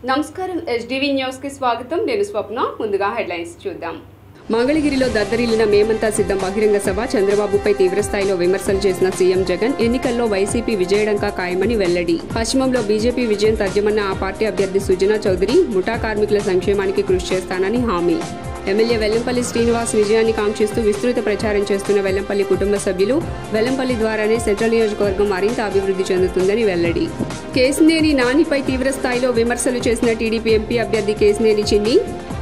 నమస్కారం SDV news కి స్వాగతం నేను స్వప్న ముందుగా హెడ్లైన్స్ చూద్దాం మంగళగిరిలో దద్దరిల్లిన మేమంతా సిద్ధం బహిరంగ సభ చంద్రబాబుపై తీవ్రస్థాయిలో విమర్శలు చేసిన సీఎం జగన్ ఎన్నికల్లో వైసీపీ విజయడంకా ఖాయమని వెల్లడి పశ్చిమంలో బీజేపీ విజయం తథ్యమన్న ఆ పార్టీ అభ్యర్థి సుజనా చౌదరి ముఠా కార్మికుల సంక్షేమానికి కృషి చేస్తానని హామీ ఎమ్మెల్యే వెల్లంపల్లి శ్రీనివాస్ విజయాన్ని కాంక్షిస్తూ విస్తృత ప్రచారం చేస్తున్న వెల్లంపల్లి కుటుంబ సభ్యులు వెల్లంపల్లి ద్వారానే సెంట్రల్ నియోజకవర్గం మరింత అభివృద్ధి చెందుతుందని వెల్లడి కేశినేని నానిపై తీవ్రస్థాయిలో విమర్శలు చేసిన టీడీపీ ఎంపీ అభ్యర్థి కేశినేని చిన్ని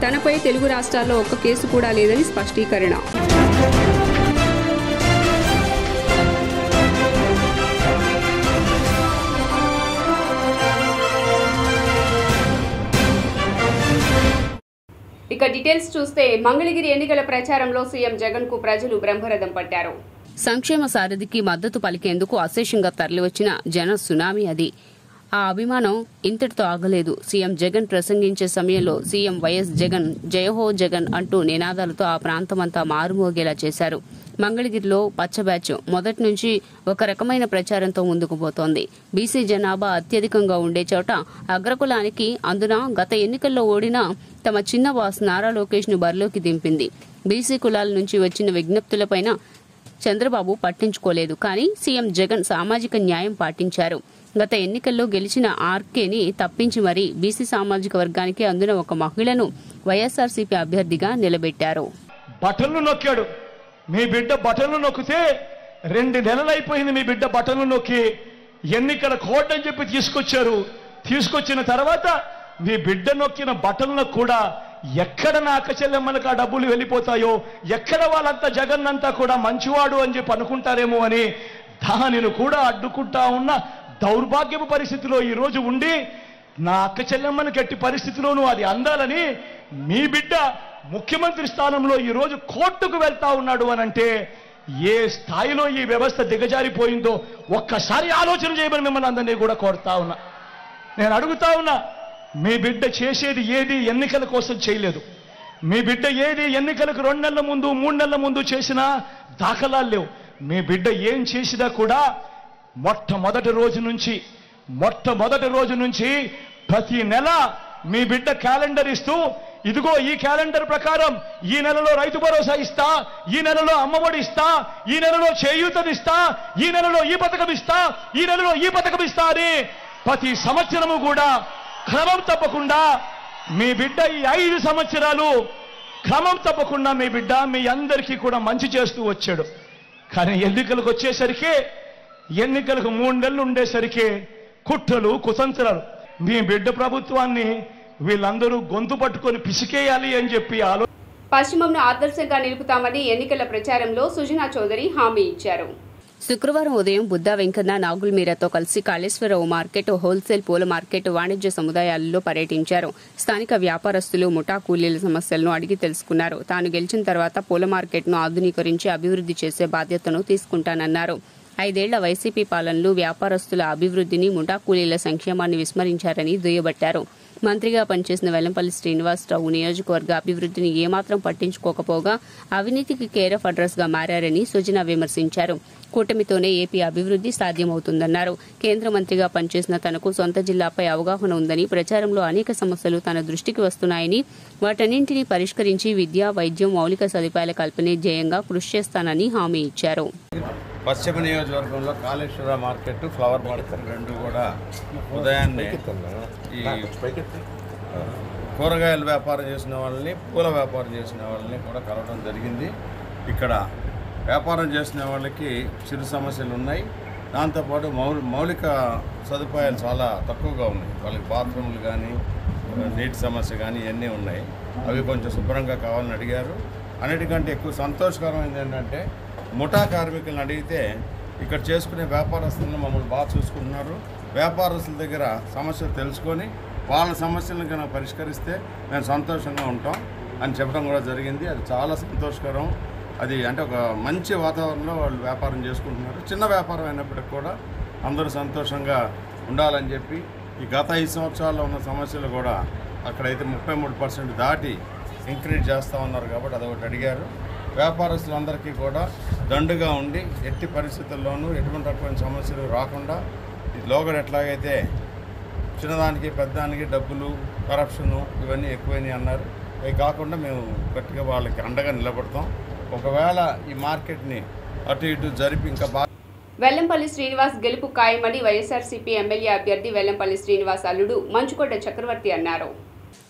తనపై తెలుగు రాష్ట్రాల్లో ఒక్క కేసు కూడా లేదని స్పష్టీకరణ ఇక డీటెయిల్స్ చూస్తే మంగళగిరి ఎన్నికల ప్రచారంలో సీఎం జగన్ కు ప్రజలు బ్రహ్మరథం పట్టారు. సంక్షేమ సారథికి మద్దతు పలికేందుకు అశేషంగా తరలివచ్చిన జన సునామీ అది. ఆ అభిమానం ఇంతటితో ఆగలేదు. సీఎం జగన్ ప్రసంగించే సమయంలో సీఎం వైఎస్ జగన్ జయహో జగన్ అంటూ నినాదాలతో ఆ ప్రాంతమంతా మారుమోగేలా చేశారు. మంగళగిరిలో పచ్చ బ్యాచ్ మొదటి నుంచి ఒక రకమైన ప్రచారంతో ముందుకు పోతోంది. బీసీ జనాభా అత్యధికంగా ఉండే చోట అగ్రకులానికి అందున గత ఎన్నికల్లో ఓడిన తమ చిన్న బాస్ నారా లోకేష్ ను బరిలోకి దింపింది. బీసీ కులాల నుంచి వచ్చిన విజ్ఞప్తులపైన చంద్రబాబు పట్టించుకోలేదు. కానీ సీఎం జగన్ సామాజిక న్యాయం పాటించారు. గత ఎన్నికల్లో గెలిచిన ఆర్కేని తప్పించి మరీ బీసీ సామాజిక వర్గానికి అందున ఒక మహిళను వైఎస్ఆర్సీపీ అభ్యర్థిగా నిలబెట్టారు. బటన్లు నొక్కాడు. మీ బిడ్డ బటన్లు నొక్కితే 2 నెలలైపోయింది. మీ బిడ్డ బటన్లు నొక్కి ఎన్నికల కోడ్ అని చెప్పి తీసుకొచ్చారు. తీసుకొచ్చిన తర్వాత మీ బిడ్డ నొక్కిన బటన్లకు కూడా ఎక్కడ నా అక్క చెల్లెమ్మలకు ఆ డబ్బులు వెళ్ళిపోతాయో, ఎక్కడ వాళ్ళంతా జగన్ అంతా కూడా మంచివాడు అని చెప్పి అనుకుంటారేమో అని దానిని కూడా అడ్డుకుంటా ఉన్న దౌర్భాగ్యపు పరిస్థితిలో ఈ రోజు ఉండి నా అక్క చెల్లెమ్మని గట్టి పరిస్థితిలోనూ అది అందాలని మీ బిడ్డ ముఖ్యమంత్రి స్థానంలో ఈ రోజు కోర్టుకు వెళ్తా ఉన్నాడు అనంటే ఏ స్థాయిలో ఈ వ్యవస్థ దిగజారిపోయిందో ఒక్కసారి ఆలోచన చేయమని మిమ్మల్ని అందరినీ కూడా కోరుతా ఉన్నా. నేను అడుగుతా ఉన్నా, మీ బిడ్డ చేసేది ఏది ఎన్నికల కోసం చేయలేదు. మీ బిడ్డ ఏది ఎన్నికలకు 2 నెలల ముందు 3 నెలల ముందు చేసినా దాఖలాలు లేవు. మీ బిడ్డ ఏం చేసినా కూడా మొట్టమొదటి రోజు నుంచి ప్రతి నెల మీ బిడ్డ క్యాలెండర్ ఇస్తూ, ఇదిగో ఈ క్యాలెండర్ ప్రకారం ఈ నెలలో రైతు భరోసా ఇస్తా, ఈ నెలలో అమ్మఒడి ఇస్తా, ఈ నెలలో చేయూతనిస్తా, ఈ నెలలో ఈ పథకం ఇస్తా, ఈ నెలలో ఈ పథకం ఇస్తా అని ప్రతి సంవత్సరము కూడా క్రమం తప్పకుండా మీ బిడ్డ ఈ 5 సంవత్సరాలు క్రమం తప్పకుండా మీ బిడ్డ మీ అందరికీ కూడా మంచి చేస్తూ వచ్చాడు. కానీ ఎన్నికలకు వచ్చేసరికి, ఎన్నికలకు 3 నెలలు ఉండేసరికి కుట్రలు కుతంత్రాలు. మీ బిడ్డ ప్రభుత్వాన్ని వీళ్ళందరూ గొంతు పట్టుకొని పిసికేయాలి అని చెప్పి పశ్చిమంను ఆదర్శంగా నిలుపుతామని ఎన్నికల ప్రచారంలో సుజనా చౌదరి హామీ ఇచ్చారు. శుక్రవారం ఉదయం బుద్దా వెంకన్న నాగుల్ మీరాతో కలిసి కాళేశ్వరరావు మార్కెట్, హోల్సేల్ పూల మార్కెట్, వాణిజ్య సముదాయాలలో పర్యటించారు. స్థానిక వ్యాపారస్తులు ముఠా కూలీల సమస్యలను అడిగి తెలుసుకున్నారు. తాను గెలిచిన తర్వాత పూల మార్కెట్ను ఆధునీకరించి అభివృద్ధి చేసే బాధ్యతను తీసుకుంటానన్నారు. 5 ఏళ్ల వైసీపీ పాలనలు వ్యాపారస్తుల అభివృద్ధిని, ముఠా కూలీల సంక్షేమాన్ని విస్మరించారని దుయ్యబట్టారు. మంత్రిగా పనిచేసిన వెల్లంపల్లి శ్రీనివాసరావు నియోజకవర్గ అభివృద్ధిని ఏమాత్రం పట్టించుకోకపోగా అవినీతికి కేర్ ఆఫ్ అడ్రస్ గా మారని సుజనా విమర్శించారు. కూటమితోనే ఏపీ అభివృద్ధి సాధ్యమవుతుందన్నారు. కేంద్ర మంత్రిగా పనిచేసిన తనకు సొంత జిల్లాపై అవగాహన ఉందని, ప్రచారంలో అనేక సమస్యలు తన దృష్టికి వస్తున్నాయని, వాటన్నింటినీ పరిష్కరించి విద్య, వైద్యం, మౌలిక సదుపాయాల కల్పనే ధ్యేయంగా కృషి చేస్తానని హామీ ఇచ్చారు. పశ్చిమ నియోజకవర్గంలో కాళేశ్వర మార్కెట్, ఫ్లవర్ మార్కెట్ 2 కూడా ఉదయాన్నే ఈ కూరగాయల వ్యాపారం చేసిన వాళ్ళని, పూల వ్యాపారం చేసిన వాళ్ళని కూడా కలవడం జరిగింది. ఇక్కడ వ్యాపారం చేసిన వాళ్ళకి చిరు సమస్యలు ఉన్నాయి. దాంతోపాటు మౌలిక సదుపాయాలు చాలా తక్కువగా ఉన్నాయి. వాళ్ళకి బాత్రూమ్లు కానీ, నీటి సమస్య కానీ ఇవన్నీ ఉన్నాయి. అవి కొంచెం శుభ్రంగా కావాలని అడిగారు. అన్నిటికంటే ఎక్కువ సంతోషకరమైనది ఏంటంటే, ముఠా కార్మికులను అడిగితే ఇక్కడ చేసుకునే వ్యాపారస్తులను మమ్మల్ని బాగా చూసుకుంటున్నారు. వ్యాపారస్తుల దగ్గర సమస్యలు తెలుసుకొని వాళ్ళ సమస్యలను కనుక పరిష్కరిస్తే మేము సంతోషంగా ఉంటాం అని చెప్పడం కూడా జరిగింది. అది చాలా సంతోషకరం. అది అంటే ఒక మంచి వాతావరణంలో వాళ్ళు వ్యాపారం చేసుకుంటున్నారు. చిన్న వ్యాపారం అయినప్పటికీ కూడా అందరూ సంతోషంగా ఉండాలని చెప్పి ఈ గత 5 సంవత్సరాల్లో ఉన్న సమస్యలు కూడా అక్కడైతే 33% దాటి ఇంక్రీజ్ చేస్తూ ఉన్నారు. కాబట్టి అదొకటి అడిగారు. వ్యాపారస్తులందరికీ కూడా దండుగా ఉండి ఎట్టి పరిస్థితుల్లోనూ ఎటువంటి రకమైన సమస్యలు రాకుండా లోగడ ఎట్లాగైతే చిన్నదానికి పెద్దదానికి డబ్బులు కరప్షను ఇవన్నీ ఎక్కువైనాయి అన్నారు. అవి కాకుండా మేము గట్టిగా వాళ్ళకి అండగా నిలబడతాం. ఒకవేళ ఈ మార్కెట్ని అటు ఇటు జరిపి ఇంకా బాగా వెల్లంపల్లి శ్రీనివాస్ గెలుపు ఖాయమని వైఎస్ఆర్సీపీ ఎమ్మెల్యే అభ్యర్థి వెల్లంపల్లి శ్రీనివాస్ అల్లుడు మంచుకొండ చక్రవర్తి అన్నారు.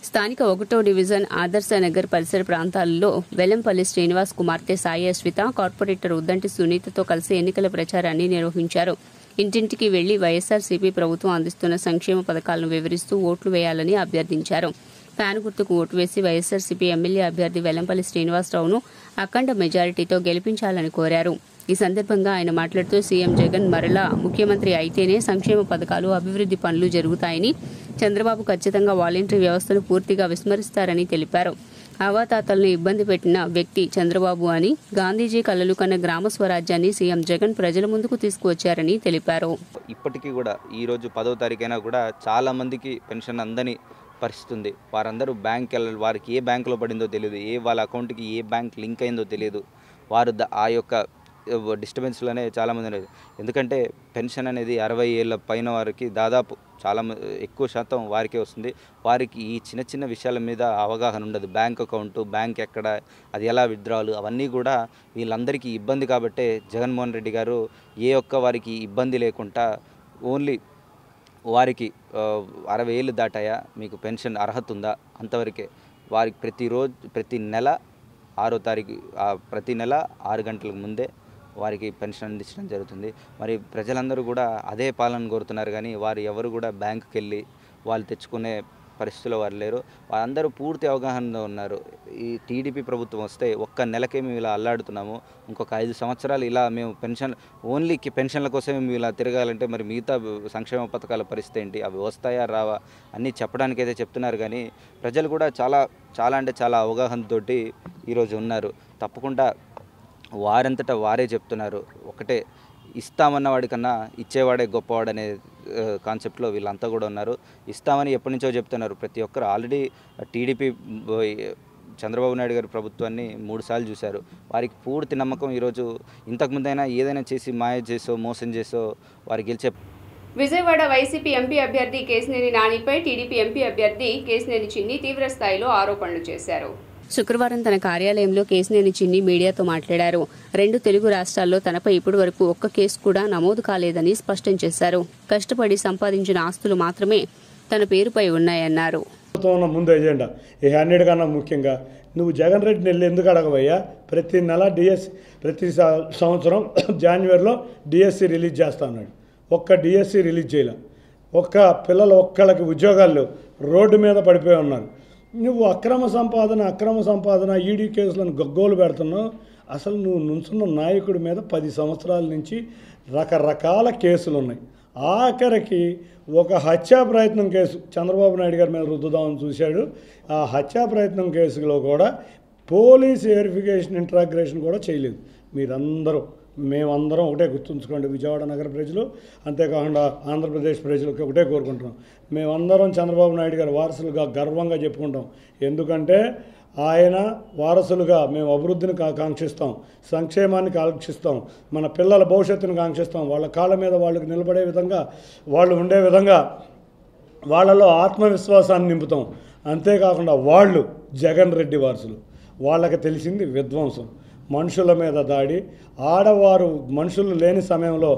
స్థానిక 1వ డివిజన్ ఆదర్శ నగర్ పరిసర ప్రాంతాల్లో వెల్లంపల్లి శ్రీనివాస్ కుమార్తె సాయి అశ్విత కార్పొరేటర్ ఉద్దంటి సునీతతో కలిసి ఎన్నికల ప్రచారాన్ని నిర్వహించారు. ఇంటింటికి వెళ్లి వైఎస్ఆర్సీపీ ప్రభుత్వం అందిస్తున్న సంక్షేమ పథకాలను వివరిస్తూ ఓట్లు వేయాలని అభ్యర్థించారు. ఫ్యాన్ గుర్తుకు ఓటు వేసి వైఎస్ఆర్సీపీ ఎమ్మెల్యే అభ్యర్థి వెల్లంపల్లి శ్రీనివాసరావును అఖండ మెజారిటీతో గెలిపించాలని కోరారు. ఈ సందర్భంగా ఆయన మాట్లాడుతూ సీఎం జగన్ మరలా ముఖ్యమంత్రి అయితేనే సంక్షేమ పథకాలు అభివృద్ధి పనులు జరుగుతాయని, చంద్రబాబు ఖచ్చితంగా వాలంటరీ వ్యవస్థను పూర్తిగా విస్మరిస్తారని తెలిపారు. అవాతాతలను ఇబ్బంది పెట్టిన వ్యక్తి చంద్రబాబు అని, గాంధీజీ కలలు కన్న గ్రామ స్వరాజ్యాన్ని సీఎం జగన్ ప్రజల ముందుకు తీసుకువచ్చారని తెలిపారు. ఇప్పటికీ కూడా ఈరోజు 10వ తారీఖైనా కూడా చాలా మందికి పెన్షన్ అందని పరిస్థితి ఉంది. వారందరూ బ్యాంక్ వెళ్ళాలి, వారికి ఏ బ్యాంకులో పడిందో తెలియదు, వాళ్ళ అకౌంట్కి ఏ బ్యాంక్ లింక్ అయిందో తెలియదు. వారు ఆ యొక్క డిస్టర్బెన్స్లోనే చాలామంది ఉన్నారు. ఎందుకంటే పెన్షన్ అనేది 60 ఏళ్ళ పైన వారికి దాదాపు చాలా ఎక్కువ శాతం వారికే వస్తుంది. వారికి ఈ చిన్న చిన్న విషయాల మీద అవగాహన ఉండదు. బ్యాంక్ అకౌంటు, బ్యాంక్ ఎక్కడ, అది ఎలా విత్డ్రాలు, అవన్నీ కూడా వీళ్ళందరికీ ఇబ్బంది. కాబట్టే జగన్మోహన్ రెడ్డి గారు ఏ ఒక్క వారికి ఇబ్బంది లేకుండా ఓన్లీ వారికి 60 ఏళ్ళు దాటాయా, మీకు పెన్షన్ అర్హత ఉందా, అంతవరకే వారికి ప్రతి నెల 6వ తారీఖు ప్రతి నెల 6 గంటలకు ముందే వారికి పెన్షన్ అందించడం జరుగుతుంది. మరి ప్రజలందరూ కూడా అదే పాలన కోరుతున్నారు. కానీ వారు ఎవరు కూడా బ్యాంకుకి వెళ్ళి వాళ్ళు తెచ్చుకునే పరిస్థితిలో వారు లేరు. వారందరూ పూర్తి అవగాహనలో ఉన్నారు. ఈ టీడీపీ ప్రభుత్వం వస్తే ఒక్క నెలకే మేము ఇలా అల్లాడుతున్నాము, ఇంకొక 5 సంవత్సరాలు ఇలా మేము ఓన్లీ పెన్షన్ల కోసమే మేము ఇలా తిరగాలంటే మరి మిగతా సంక్షేమ పథకాల పరిస్థితి ఏంటి, అవి వస్తాయా రావా అన్నీ చెప్పడానికైతే చెప్తున్నారు. కానీ ప్రజలు కూడా చాలా అంటే చాలా అవగాహనతోటి ఈరోజు ఉన్నారు. తప్పకుండా వారంతటా వారే చెప్తున్నారు. ఒకటే, ఇస్తామన్న వాడికన్నా ఇచ్చేవాడే గొప్పవాడనే కాన్సెప్ట్లో వీళ్ళంతా కూడా ఉన్నారు. ఇస్తామని ఎప్పటి నుంచో చెప్తున్నారు. ప్రతి ఒక్కరు ఆల్రెడీ టీడీపీ చంద్రబాబు నాయుడు గారి ప్రభుత్వాన్ని 3 సార్లు చూశారు. వారికి పూర్తి నమ్మకం ఈరోజు ఇంతకుముందైనా ఏదైనా చేసి మాయ చేసో మోసం చేసో వారు గెలిచే. విజయవాడ వైసీపీ ఎంపీ అభ్యర్థి కేశినేని నానిపై టీడీపీ ఎంపీ అభ్యర్థి కేశినేని చిన్ని తీవ్రస్థాయిలో ఆరోపణలు చేశారు. శుక్రవారం తన కార్యాలయంలో కేశినేని చిన్ని మీడియాతో మాట్లాడారు. 2 తెలుగు రాష్ట్రాల్లో తనపై ఇప్పటి వరకు ఒక్క కేసు కూడా నమోదు కాలేదని స్పష్టం చేశారు. కష్టపడి సంపాదించిన ఆస్తులు మాత్రమే తన పేరుపై ఉన్నాయన్నారు. ముందు ఎజెండా ఈ 100 కన్నా ముఖ్యంగా నువ్వు జగన్ రెడ్డిని వెళ్ళి ఎందుకు అడగవయ్యా? ప్రతి నెల ప్రతి సంవత్సరం జనవరిలో డిఎస్సి రిలీజ్ చేస్తా ఉన్నాడు. ఒక్క డిఎస్సి రిలీజ్ చేయలే. పిల్లలు ఒక్కళ్ళకి ఉద్యోగాలు రోడ్డు మీద పడిపోయి ఉన్నారు. నువ్వు అక్రమ సంపాదన ఈడీ కేసులను గగ్గోలు పెడుతున్నావు. అసలు నువ్వు నుంచున్న నాయకుడి మీద 10 సంవత్సరాల నుంచి రకరకాల కేసులు ఉన్నాయి. ఆఖరికి ఒక హత్యా ప్రయత్నం కేసు చంద్రబాబు నాయుడు గారి మీద రుద్దుదామని చూశాడు. ఆ హత్యా ప్రయత్నం కేసులో కూడా పోలీస్ వెరిఫికేషన్ ఇంట్రాగ్రేషన్ కూడా చేయలేదు. మేమందరం ఒకటే గుర్తుంచుకోండి, విజయవాడ నగర ప్రజలు, అంతేకాకుండా ఆంధ్రప్రదేశ్ ప్రజలకు ఒకటే కోరుకుంటున్నాం. మేమందరం చంద్రబాబు నాయుడు గారి వారసులుగా గర్వంగా చెప్పుకుంటాం. ఎందుకంటే ఆయన వారసులుగా మేము అభివృద్ధిని కాంక్షిస్తాం, సంక్షేమాన్ని కాంక్షిస్తాం, మన పిల్లల భవిష్యత్తును కాంక్షిస్తాం. వాళ్ళ కాళ్ళ మీద వాళ్ళకి నిలబడే విధంగా, వాళ్ళు ఉండే విధంగా వాళ్ళలో ఆత్మవిశ్వాసాన్ని నింపుతాం. అంతేకాకుండా వాళ్ళు జగన్ రెడ్డి వారసులు. వాళ్ళకి తెలిసింది విధ్వంసం, మనుషుల మీద దాడి, ఆడవారు మనుషులు లేని సమయంలో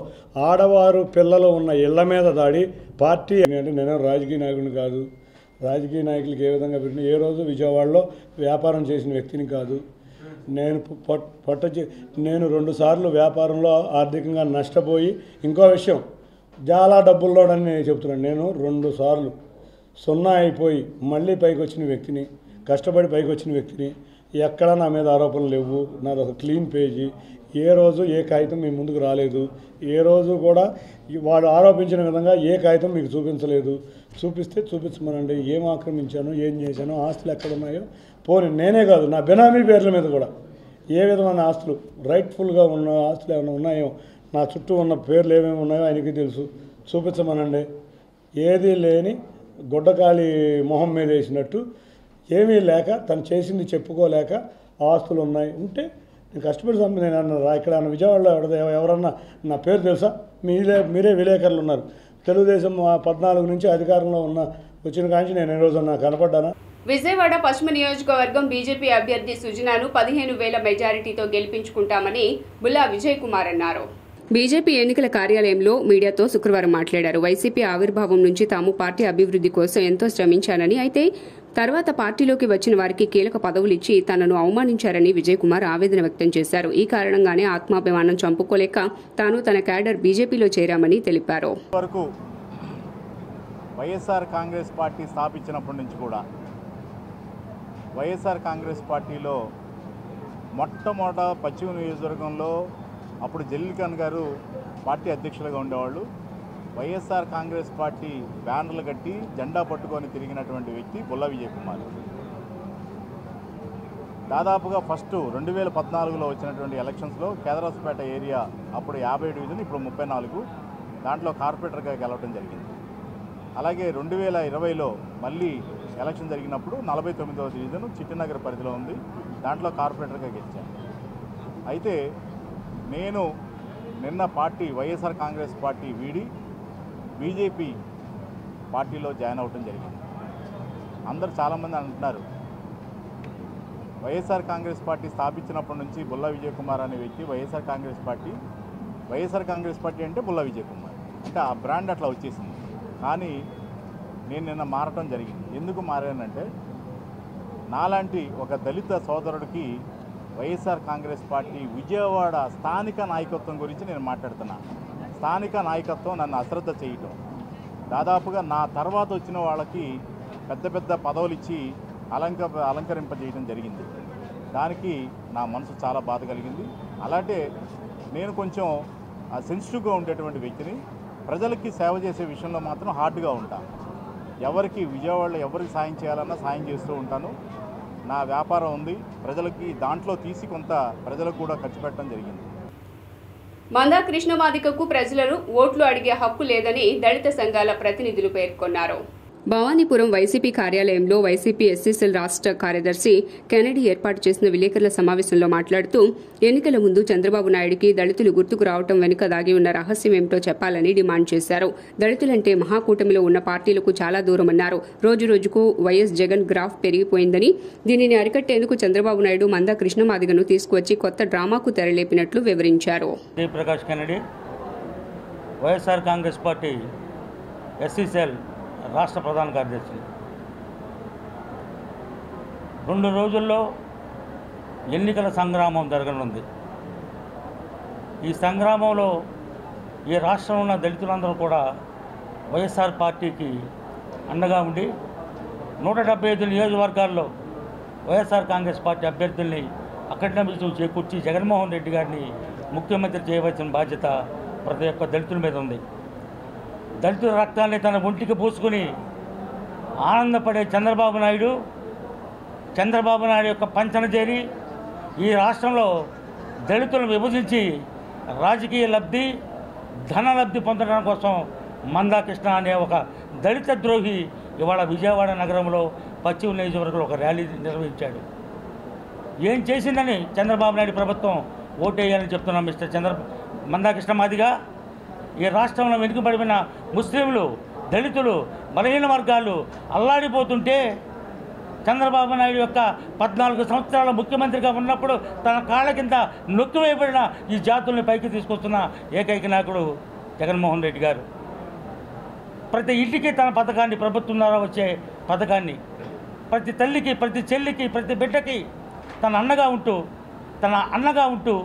ఆడవారు పిల్లలు ఉన్న ఇళ్ల మీద దాడి. పార్టీ అంటే నేను రాజకీయ నాయకుడిని కాదు, రాజకీయ నాయకులకి ఏ విధంగా పెట్టిన ఏ రోజు విజయవాడలో వ్యాపారం చేసిన వ్యక్తిని కాదు. నేను 2 సార్లు వ్యాపారంలో ఆర్థికంగా నష్టపోయి, ఇంకో విషయం చాలా డబ్బుల్లోడని నేను చెప్తున్నాను. నేను 2 సార్లు 0 అయిపోయి మళ్ళీ పైకి వచ్చిన వ్యక్తిని, కష్టపడి పైకి వచ్చిన వ్యక్తిని. ఎక్కడా నా మీద ఆరోపణలు లేవు. నాది ఒక క్లీన్ పేజీ. ఏ రోజు ఏ కాగితం మీ ముందుకు రాలేదు. ఏ రోజు కూడా వాడు ఆరోపించిన విధంగా ఏ కాగితం మీకు చూపించలేదు. చూపిస్తే చూపించమనండి. ఏం ఆక్రమించాను, ఏం చేశాను, ఆస్తులు ఎక్కడున్నాయో, పోనీ నేనే కాదు నా బెనామీ పేర్ల మీద కూడా ఏ విధమైన ఆస్తులు, రైట్ఫుల్గా ఉన్న ఆస్తులు ఏమైనా ఉన్నాయో, నా చుట్టూ ఉన్న పేర్లు ఏమేమి ఉన్నాయో ఆయనకి తెలుసు. చూపించమనండి. ఏదీ లేని గుడ్డకాలి మొహం మీద వేసినట్టు ఏమీ లేక, తను చేసింది చెప్పుకోలేక ఆస్తులు ఉన్నాయి. ఉంటే నేను కష్టపడి నేను ఇక్కడ విజయవాడలో ఎవరన్నా నా పేరు తెలుసా? మీరే విలేకరులు ఉన్నారు. తెలుగుదేశం 14 నుంచి అధికారంలో ఉన్న వచ్చిన కాంచి నేను ఏ రోజు నాకు కనపడ్డానా? విజయవాడ పశ్చిమ నియోజకవర్గం బీజేపీ అభ్యర్థి సుజనాను 15,000 మెజారిటీతో గెలిపించుకుంటామని బుల్లా విజయ్ కుమార్ అన్నారు. బీజేపీ ఎన్నికల కార్యాలయంలో మీడియాతో శుక్రవారం మాట్లాడారు. వైసీపీ ఆవిర్భావం నుంచి తాము పార్టీ అభివృద్ధి కోసం ఎంతో శ్రమించానని, అయితే తర్వాత పార్టీలోకి వచ్చిన వారికి కీలక పదవులిచ్చి తనను అవమానించారని విజయ్ కుమార్ ఆవేదన వ్యక్తం చేశారు. ఈ కారణంగానే ఆత్మాభిమానం చంపుకోలేక తాను తన క్యాడర్ బీజేపీలో చేరామని తెలిపారు. వైఎస్ఆర్ కాంగ్రెస్ పార్టీ స్థాపించినప్పటి నుంచి కూడా వైఎస్ఆర్ కాంగ్రెస్ పార్టీలో మొట్టమొదట పశ్చిమ నియోజకవర్గంలో అప్పుడు జలీల్ ఖాన్ గారు పార్టీ అధ్యక్షులుగా ఉండేవాళ్ళు. వైఎస్ఆర్ కాంగ్రెస్ పార్టీ బ్యానర్లు కట్టి జెండా పట్టుకొని తిరిగినటువంటి వ్యక్తి బుల్లా విజయ్ కుమార్. దాదాపుగా ఫస్ట్ 2014లో వచ్చినటువంటి ఎలక్షన్స్లో కేదరాస్పేట ఏరియా అప్పుడు 50 డివిజన్, ఇప్పుడు 34, దాంట్లో కార్పొరేటర్గా గెలవడం జరిగింది. అలాగే 2020లో మళ్ళీ ఎలక్షన్ జరిగినప్పుడు 49వ డివిజన్ చిట్టినగర్ పరిధిలో ఉంది, దాంట్లో కార్పొరేటర్గా గెలిచాను. అయితే నేను నిన్న వైఎస్ఆర్ కాంగ్రెస్ పార్టీ వీడి బీజేపీ పార్టీలో జాయిన్ అవ్వడం జరిగింది. అందరూ చాలామంది అంటున్నారు వైఎస్ఆర్ కాంగ్రెస్ పార్టీ స్థాపించినప్పటి నుంచి బుల్లా విజయ్ కుమార్ అనే వ్యక్తి వైఎస్ఆర్ కాంగ్రెస్ పార్టీ అంటే బుల్లా విజయ్ కుమార్ అంటే ఆ బ్రాండ్ అట్లా వచ్చేసింది. కానీ నేను నిన్న మారటం జరిగింది. ఎందుకు మారానంటే నాలాంటి ఒక దళిత సోదరుడికి వైఎస్ఆర్ కాంగ్రెస్ పార్టీ విజయవాడ స్థానిక నాయకత్వం గురించి నేను మాట్లాడుతున్నా. స్థానిక నాయకత్వం నన్ను అశ్రద్ధ చేయటం, దాదాపుగా నా తర్వాత వచ్చిన వాళ్ళకి పెద్ద పెద్ద పదవులు ఇచ్చి అలంకరింపజేయడం జరిగింది. దానికి నా మనసు చాలా బాధ కలిగింది. అలాంటి నేను కొంచెం సెన్సిటివ్గా ఉండేటువంటి వ్యక్తిని. ప్రజలకి సేవ చేసే విషయంలో మాత్రం హార్డ్గా ఉంటాను. విజయవాడలో ఎవరికి సాయం చేయాలన్నా సాయం చేస్తూ ఉంటాను. నా వ్యాపారం ఉంది, ప్రజలకి దాంట్లో తీసి కొంత ప్రజలకు కూడా ఖర్చు పెట్టడం జరిగింది. మందా కృష్ణమాదికకు ప్రజలను ఓట్లు అడిగే హక్కు లేదని దళిత సంఘాల ప్రతినిధులు పేర్కొన్నారు. భవానీపురం వైసీపీ కార్యాలయంలో వైసీపీ ఎస్సీసీఎల్ రాష్ట్ర కార్యదర్శి కెనడీ ఏర్పాటు చేసిన విలేకరుల సమావేశంలో మాట్లాడుతూ ఎన్నికల ముందు చంద్రబాబు నాయుడికి దళితులు గుర్తుకు రావడం వెనుక దాగి ఉన్న రహస్యం ఏమిటో చెప్పాలని డిమాండ్ చేశారు. దళితులంటే మహాకూటమిలో ఉన్న పార్టీలకు చాలా దూరమన్నారు. రోజురోజుకు వైఎస్ జగన్ గ్రాఫ్ పెరిగిపోయిందని, దీనిని అరికట్టేందుకు చంద్రబాబు నాయుడు మందా కృష్ణమాదిగను తీసుకువచ్చి కొత్త డ్రామాకు తెరలేపినట్లు వివరించారు. Prakash Kennedy, YSR Congress party SCCL రాష్ట్ర ప్రధాన కార్యదర్శి. 2 రోజుల్లో ఎన్నికల సంగ్రామం జరగనుంది. ఈ సంగ్రామంలో ఈ రాష్ట్రంలో ఉన్న దళితులందరూ కూడా వైఎస్ఆర్ పార్టీకి అండగా ఉండి 175 నియోజకవర్గాల్లో వైఎస్ఆర్ కాంగ్రెస్ పార్టీ అభ్యర్థుల్ని అక్కడిని విజయం చేకూర్చి జగన్మోహన్ రెడ్డి గారిని ముఖ్యమంత్రి చేయవలసిన బాధ్యత ప్రతి ఒక్క దళితుల మీద ఉంది. దళితుల రక్తాన్ని తన ఒంటికి పూసుకుని ఆనందపడే చంద్రబాబు నాయుడు యొక్క పంచన చేరి ఈ రాష్ట్రంలో దళితులను విభజించి రాజకీయ లబ్ధి, ధన లబ్ధి పొందడం కోసం మందా కృష్ణ అనే ఒక దళిత ద్రోహి ఇవాళ విజయవాడ నగరంలో పశ్చిమ నియోజకవర్గంలో ఒక ర్యాలీ నిర్వహించాడు. ఏం చేసిందని చంద్రబాబు నాయుడు ప్రభుత్వం ఓటేయాలని చెప్తున్నాం. మందా కృష్ణ మాదిగా ఈ రాష్ట్రంలో వెనుకబడిన ముస్లింలు, దళితులు, బలహీన వర్గాలు అల్లాడిపోతుంటే చంద్రబాబు నాయుడు యొక్క 14 సంవత్సరాల ముఖ్యమంత్రిగా ఉన్నప్పుడు తన కాళ్ళ కింద నొక్కివేయబడిన ఈ జాతుల్ని పైకి తీసుకొస్తున్న ఏకైక నాయకుడు జగన్మోహన్ రెడ్డి గారు. ప్రతి ఇంటికి తన పథకాన్ని, ప్రభుత్వం ద్వారా వచ్చే పథకాన్ని ప్రతి తల్లికి, ప్రతి చెల్లికి, ప్రతి బిడ్డకి తన అన్నగా ఉంటూ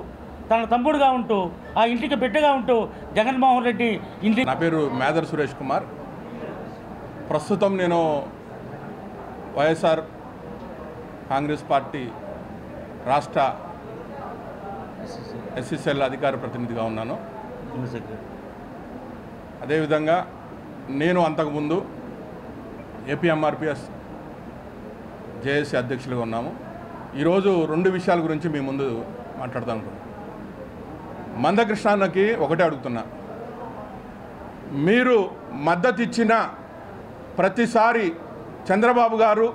తన తమ్ముడుగా ఉంటూ ఆ ఇంటికి బిడ్డగా ఉంటూ జగన్మోహన్ రెడ్డి ఇంటి. నా పేరు మేదర్ సురేష్ కుమార్. ప్రస్తుతం నేను వైఎస్ఆర్ కాంగ్రెస్ పార్టీ రాష్ట్ర ఎస్సీసీఎల్ అధికార ప్రతినిధిగా ఉన్నాను. అదేవిధంగా నేను అంతకుముందు ఏపీఎంఆర్పిఎస్ జేఏసీ అధ్యక్షులుగా ఉన్నాము. ఈరోజు 2 విషయాల గురించి మీ ముందు మాట్లాడతాను అనుకున్నాను. మందకృష్ణకి ఒకటే అడుగుతున్నా, మీరు మద్దతు ఇచ్చిన ప్రతిసారి చంద్రబాబు గారు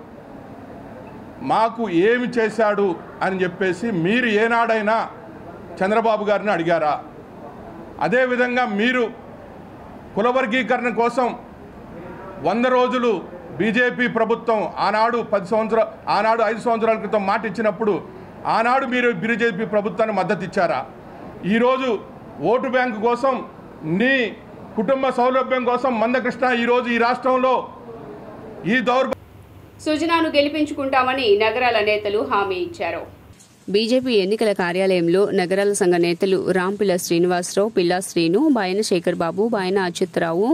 మాకు ఏమి చేశాడు అని చెప్పేసి మీరు ఏనాడైనా చంద్రబాబు గారిని అడిగారా? అదేవిధంగా మీరు కులవర్గీకరణ కోసం 100 రోజులు బీజేపీ ప్రభుత్వం ఆనాడు 5 సంవత్సరాల క్రితం మాట ఇచ్చినప్పుడు ఆనాడు మీరు బీజేపీ ప్రభుత్వాన్ని మద్దతు ఇచ్చారా? ఈరోజు ఓటు బ్యాంకు కోసం, నీ కుటుంబ సౌలభ్యం కోసం మందకృష్ణ ఈరోజు ఈ రాష్ట్రంలో ఈ సుజనాను గెలిపించుకుంటామని నగరాల నేతలు హామీ ఇచ్చారు. బీజేపీ ఎన్నికల కార్యాలయంలో నగరాల సంఘ నేతలు రాంపిల్ల శ్రీనివాసరావు, పిల్లా శ్రీను, బాయన శేఖర్ బాబు, బాయన అచ్యుతరావు,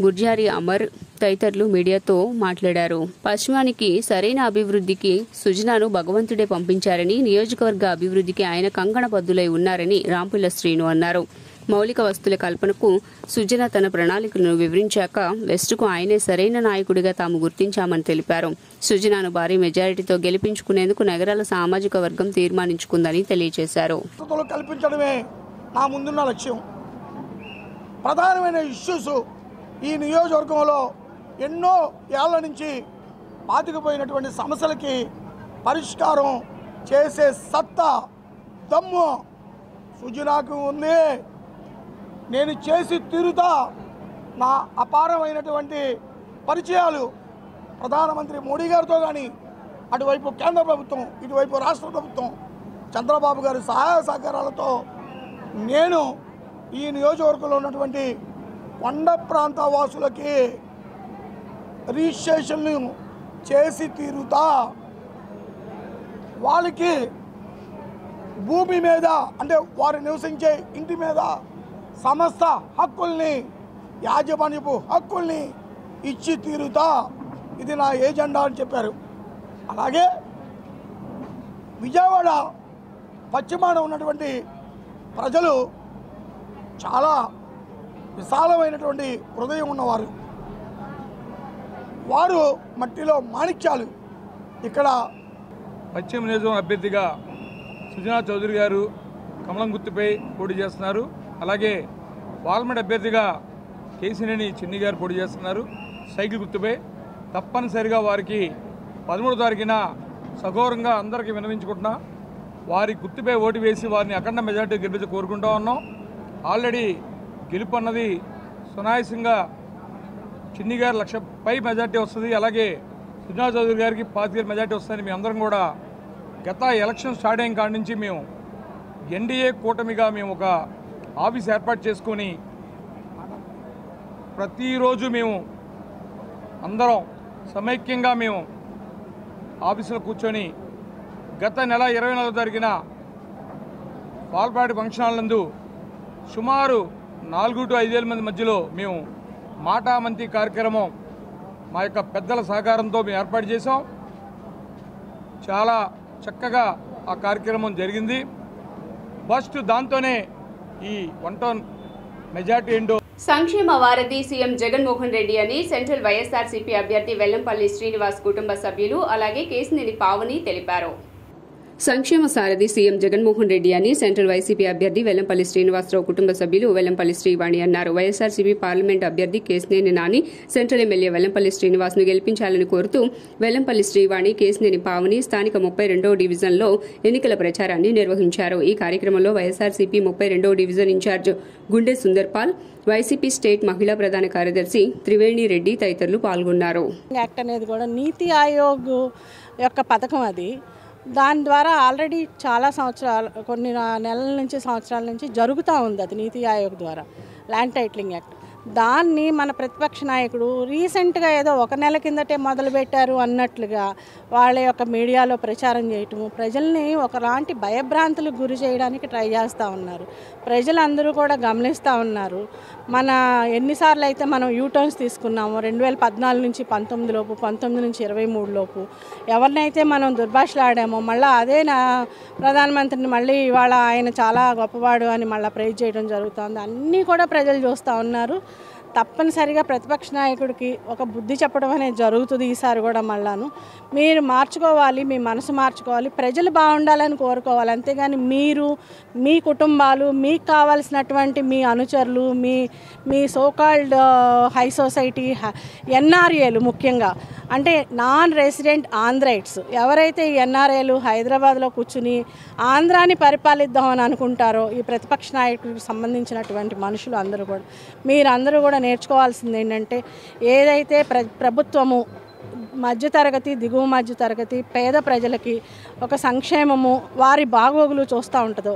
గుర్జారి అమర్ తదితరులు మీడియాతో మాట్లాడారు. పశ్చిమానికి సరైన అభివృద్ధికి సుజనాను భగవంతుడే పంపించారని, నియోజకవర్గ అభివృద్ధికి ఆయన కంకణబద్దులై ఉన్నారని రాంపిల్ల శ్రీను అన్నారు. మౌలిక వస్తువుల కల్పనకు సుజన తన ప్రణాళికలను వివరించాక వెస్టుకు ఆయనే సరైన నాయకుడిగా తాము గుర్తించామని తెలిపారు. సుజనాను భారీ మెజారిటీతో గెలిపించుకునేందుకు నగరాల సామాజిక వర్గం తీర్మానించుకుందని తెలియజేశారు. కల్పించడమే నా ముందున్న లక్ష్యం. ప్రధానమైన ఇష్యూస్ ఈ నియోజకవర్గంలో ఎన్నో ఏళ్ల నుంచి పాతుకుపోయినటువంటి సమస్యలకి పరిష్కారం చేసే సత్తా, దమ్ము సుజనాకు ఉంది. నేను చేసి తీరుతా. నా అపారమైనటువంటి పరిచయాలు ప్రధానమంత్రి మోడీ గారితో కానీ, అటువైపు కేంద్ర ప్రభుత్వం, ఇటువైపు రాష్ట్ర ప్రభుత్వం, చంద్రబాబు గారి సహాయ సహకారాలతో నేను ఈ నియోజకవర్గంలో ఉన్నటువంటి కొండ ప్రాంత వాసులకి రిజిస్ట్రేషన్లు చేసి తీరుతా. వాళ్ళకి భూమి మీద, అంటే వారు నివసించే ఇంటి మీద సమస్త హక్కుల్ని, యాజమాన్యపు హక్కుల్ని ఇచ్చి తీరుతా. ఇది నా ఏజెండా అని చెప్పారు. అలాగే విజయవాడ పశ్చిమాన ఉన్నటువంటి ప్రజలు చాలా విశాలమైనటువంటి హృదయం ఉన్నవారు. వారు మట్టిలో మాణిక్యాలు. ఇక్కడ పశ్చిమ నియోజకవర్గం అభ్యర్థిగా సుజనా చౌదరి గారు కమలం గుర్తుపై పోటీ చేస్తున్నారు. అలాగే వాల్మేడ్ అభ్యర్థిగా కేసినేని చిన్ని గారు పోటీ చేస్తున్నారు సైకిల్ గుర్తుపై. తప్పనిసరిగా వారికి 13వ తారీఖున సగౌరవంగా అందరికీ విన్నవించుకుంటున్నా. వారి గుర్తుపై ఓటు వేసి వారిని అఖండ మెజార్టీ గెలిపించి కోరుకుంటూ ఉన్నాం. ఆల్రెడీ గెలుపు అన్నది సునాయాసంగా చిన్ని గారు 1,00,000 పై మెజార్టీ వస్తుంది. అలాగే సుజనా చౌదరి గారికి 25,000 మెజార్టీ వస్తుందని మేము అందరం కూడా గత ఎలక్షన్ స్టార్ట్ అయిన కాడి నుంచి మేము ఎన్డీఏ కూటమిగా మేము ఒక ఆఫీస్ ఏర్పాటు చేసుకొని ప్రతిరోజు మేము అందరం సమైక్యంగా మేము ఆఫీసులో కూర్చొని గత నెల 24వ తారీఖున పాల్పాటి ఫంక్షన్ హాల్ నందు సుమారు 4 to 5,000 మంది మధ్యలో మేము మాటామంతి కార్యక్రమం మా యొక్క పెద్దల సహకారంతో మేము ఏర్పాటు చేసాం. చాలా చక్కగా ఆ కార్యక్రమం జరిగింది. ఫస్ట్ దాంతోనే ఈ 1 టౌన్ మెజార్టీ ఏంటో. సంక్షేమ వారధి సీఎం జగన్మోహన్ రెడ్డి అని సెంట్రల్ వైఎస్ఆర్సీపీ అభ్యర్థి వెల్లంపల్లి శ్రీనివాస్ కుటుంబ సభ్యులు అలాగే కేసినేని పావని తెలిపారు. సంక్షేమ సారథి సీఎం జగన్మోహన్ రెడ్డి అని సెంట్రల్ వైసీపీ అభ్యర్థి వెల్లంపల్లి శ్రీనివాసరావు కుటుంబ సభ్యులు వెల్లంపల్లి శ్రీవాణి అన్నారు. వైఎస్ఆర్సీపీ పార్లమెంట్ అభ్యర్థి కేసినేని నాని, సెంట్రల్ ఎమ్మెల్యే వెల్లంపల్లి శ్రీనివాస్ ను గెలిపించాలని కోరుతూ వెల్లంపల్లి శ్రీవాణి, కేసినేని పావని స్థానిక 32వ డివిజన్లో ఎన్నికల ప్రచారాన్ని నిర్వహించారు. ఈ కార్యక్రమంలో వైఎస్ఆర్సీపీ 32వ డివిజన్ ఇన్ఛార్జ్ గుండె సుందర్పాల్, వైసీపీ స్టేట్ మహిళా ప్రధాన కార్యదర్శి త్రివేణి రెడ్డి తదితరులు పాల్గొన్నారు. యాక్ట్ అనేది కూడా నీతి ఆయోగ్ యొక్క పథకం. అది దాని ద్వారా ఆల్రెడీ చాలా సంవత్సరాలు, కొన్ని నెలల నుంచి సంవత్సరాల నుంచి జరుగుతూ ఉంది. అది నీతి ఆయోగ్ ద్వారా ల్యాండ్ టైటిలింగ్ యాక్ట్. దాన్ని మన ప్రతిపక్ష నాయకుడు రీసెంట్గా ఏదో 1 నెల కిందటే మొదలుపెట్టారు అన్నట్లుగా వాళ్ళ యొక్క మీడియాలో ప్రచారం చేయటము, ప్రజల్ని ఒకలాంటి భయభ్రాంతులకు గురి చేయడానికి ట్రై చేస్తూ ఉన్నారు. ప్రజలందరూ కూడా గమనిస్తూ ఉన్నారు. మన ఎన్నిసార్లు అయితే మనం యూటర్న్స్ తీసుకున్నామో 2014 నుంచి 19 లోపు, 19 నుంచి 23 లోపు ఎవరినైతే మనం దుర్భాషలాడామో మళ్ళీ అదే ప్రధానమంత్రిని మళ్ళీ ఇవాళ ఆయన చాలా గొప్పవాడు అని మళ్ళీ ప్రైజ్ చేయడం జరుగుతుంది. అన్నీ కూడా ప్రజలు చూస్తూ ఉన్నారు. తప్పనిసరిగా ప్రతిపక్ష నాయకుడికి ఒక బుద్ధి చెప్పడం అనేది జరుగుతుంది ఈసారి కూడా. మళ్ళాను మీరు మార్చుకోవాలి, మీ మనసు మార్చుకోవాలి, ప్రజలు బాగుండాలని కోరుకోవాలి. అంతేగాని మీరు, మీ కుటుంబాలు, మీకు కావాల్సినటువంటి మీ అనుచరులు, మీ సోకాల్డ్ హై సొసైటీ ఎన్ఆర్ఏలు, ముఖ్యంగా అంటే నాన్ రెసిడెంట్ ఆంధ్రైట్స్ ఎవరైతే ఈ ఎన్ఆర్ఏలు హైదరాబాద్లో కూర్చుని ఆంధ్రాని పరిపాలిద్దామని అనుకుంటారో ఈ ప్రతిపక్ష నాయకుడికి సంబంధించినటువంటి మనుషులు అందరూ కూడా, మీరందరూ కూడా నేర్చుకోవాల్సింది ఏంటంటే ఏదైతే ప్రభుత్వము మధ్యతరగతి, దిగువ మధ్యతరగతి, పేద ప్రజలకి ఒక సంక్షేమము, వారి బాగోగులు చూస్తూ ఉంటుందో